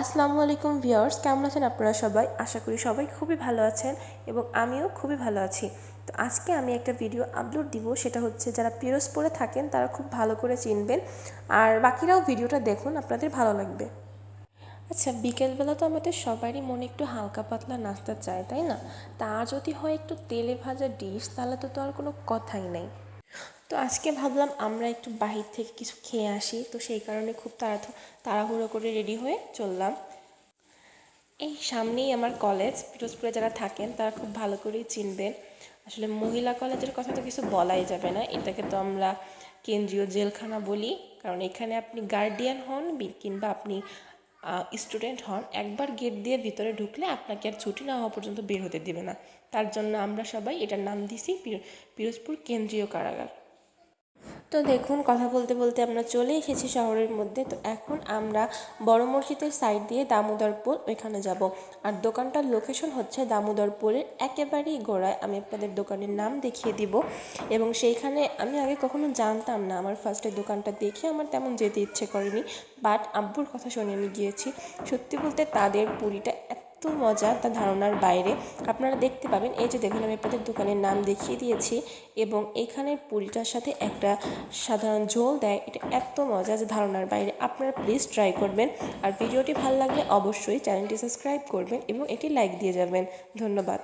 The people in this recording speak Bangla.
আসসালামু আলাইকুম ভিউয়ার্স, কেমন আছেন আপনারা সবাই? আশা করি সবাই খুবই ভালো আছেন এবং আমিও খুবই ভালো আছি। তো আজকে আমি একটা ভিডিও আপলোড দিব, সেটা হচ্ছে যারা পিরোজপুরে থাকেন তারা খুব ভালো করে চিনবেন, আর বাকিরাও ভিডিওটা দেখুন, আপনাদের ভালো লাগবে। আচ্ছা, বিকেলবেলা তো আমাদের সবারই মনে একটু হালকা পাতলা নাস্তা চায়, তাই না? তা যদি হয় একটু তেলে ভাজা ডিশ, তাহলে তো আর কোনো কথাই নেই। তো আজকে ভাবলাম আমরা একটু বাহির থেকে কিছু খেয়ে আসি, তো সেই কারণে খুব তাড়াহুড়ো করে রেডি হয়ে চললাম। এই সামনেই আমার কলেজ, পিরোজপুরে যারা থাকেন তারা খুব ভালো করেই চিনবেন। আসলে মহিলা কলেজের কথা তো কিছু বলাই যাবে না, এটাকে তো আমরা কেন্দ্রীয় জেলখানা বলি। কারণ এখানে আপনি গার্ডিয়ান হন কিংবা আপনি স্টুডেন্ট হন, একবার গেট দিয়ে ভিতরে ঢুকলে আপনাকে আর ছুটি না হওয়া পর্যন্ত বের হতে দেবে না। তার জন্য আমরা সবাই এটার নাম দিছি পিরোজপুর কেন্দ্রীয় কারাগার। তো দেখুন, কথা বলতে বলতে আমরা চলে এসেছি শহরের মধ্যে। তো এখন আমরা বড় মসজিদের সাইড দিয়ে দামোদরপুর ওইখানে যাব। আর দোকানটার লোকেশন হচ্ছে দামোদরপুরের একেবারেই গোড়ায়। আমি আপনাদের দোকানের নাম দেখিয়ে দিব। এবং সেইখানে আমি আগে কখনো জানতাম না, আমার ফার্স্টে দোকানটা দেখে আমার তেমন যেতে ইচ্ছে করেনি, বাট আব্বুর কথা শুনে আমি গিয়েছি। সত্যি বলতে তাদের পুরিটা এত মজা, তা ধারণার বাইরে। আপনারা দেখতে পাবেন, এই যে দেখুন আমি আপনাদের দোকানের নাম দেখিয়ে দিয়েছি, এবং এখানের পুরিটার সাথে একটা সাধারণ ঝোল দেয়, এটা এত মজা যে ধারণার বাইরে। আপনারা প্লিজ ট্রাই করবেন, আর ভিডিওটি ভালো লাগলে অবশ্যই চ্যানেলটি সাবস্ক্রাইব করবেন এবং এটি লাইক দিয়ে যাবেন। ধন্যবাদ।